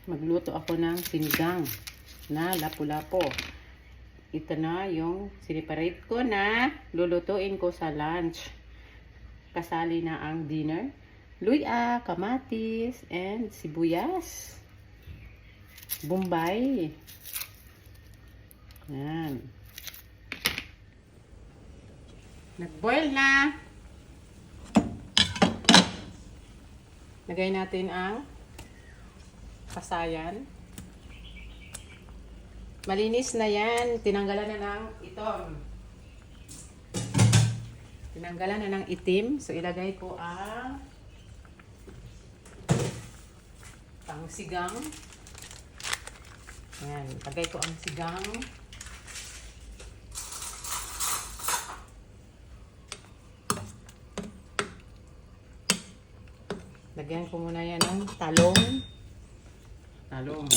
Magluto ako ng sinigang na lapu-lapo. Ito na yung siniparate ko na lulutuin ko sa lunch. Kasali na ang dinner. Luya, kamatis, and sibuyas. Bombay. Yan. Nag-boil na. Lagay natin ang kasayan. Malinis na yan. Tinanggalan na ng itom. Tinanggalan na ng itim. So, ilagay ko ang sigang. Ayan. Ilagay ko ang sigang. Lagyan ko muna yan ng talong. Talong.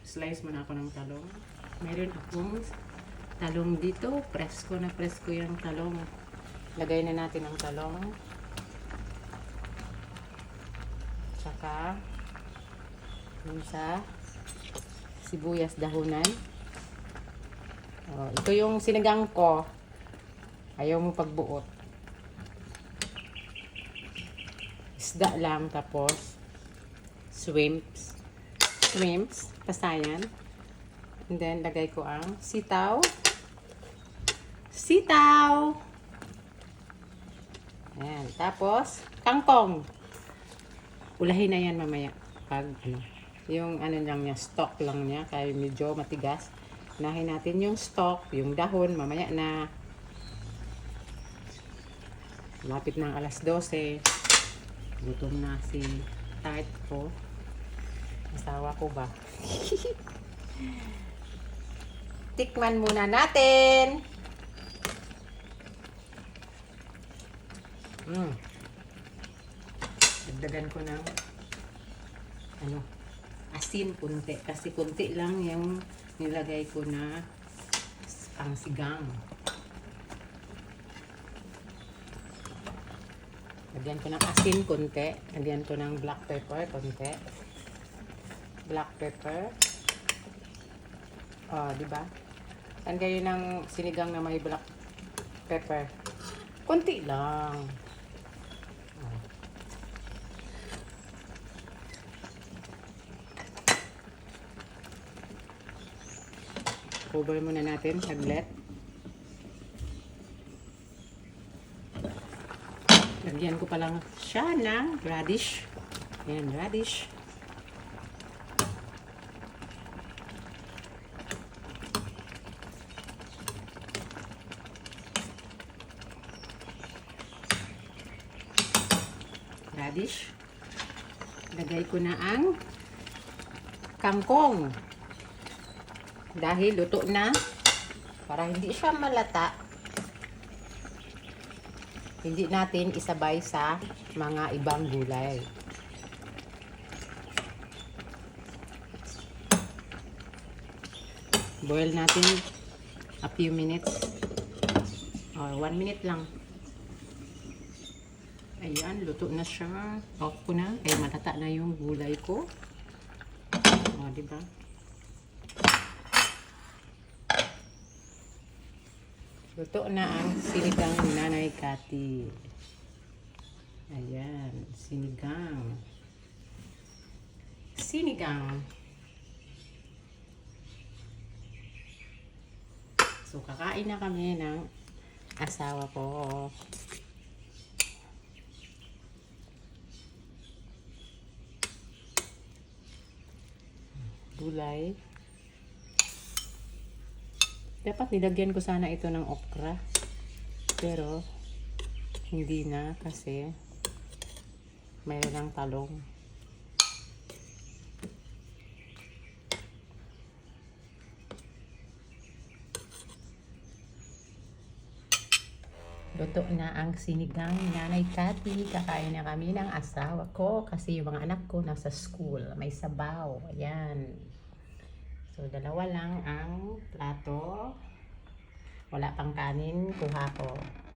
Slice muna ako ng talong. Meron akong talong dito. Presko na presko yung talong. Lagay na natin ang talong. Saka yung sa sibuyas dahunan. Ito yung sinigang ko. Ayaw mo pagbuot. Isda lang, tapos shrimps, pasayan. And then lagay ko ang sitaw. Ayan, tapos kangkong. Ulahin na yan mamaya pag yung lang niya, stock lang niya, kaya medyo matigas. Unahin natin yung stock, yung dahon mamaya na. Malapit ng alas 12. Gutom na si Tart ko. Asawa ko ba? Tikman muna natin. Dagdagan ko ng asin kunti. Kasi kunti lang yung nilagay ko na ang sigang. Lagyan ko ng asin konti. Lagyan ko ng black pepper konti. Black pepper. Diba? Saan kayo ng sinigang na may black pepper? Konti lang. Cover muna natin saglit. Lagyan ko pa lang siya ng radish. Ayan, radish. Radish. Lagay ko na ang kangkong. Dahil luto na, para hindi siya malata, hindi natin isabay sa mga ibang gulay. Boil natin a few minutes. Or 1 minute lang. Ayan, luto na siya. Off ko na. Kaya malata na yung gulay ko. Diba? Luto na ang sinigang ni Nanay Cathy. Ayan, sinigang. So, kakain na kami ng asawa ko. Gulay. Dapat nilagyan ko sana ito ng okra. Pero, hindi na kasi mayroon ng talong. Luto na ang sinigang ni Nanay Cathy. Kakain na kami ng asawa ko kasi yung mga anak ko nasa school. May sabaw. Ayan. So, dalawa lang ang plato. Wala pang kanin. Kuha ko.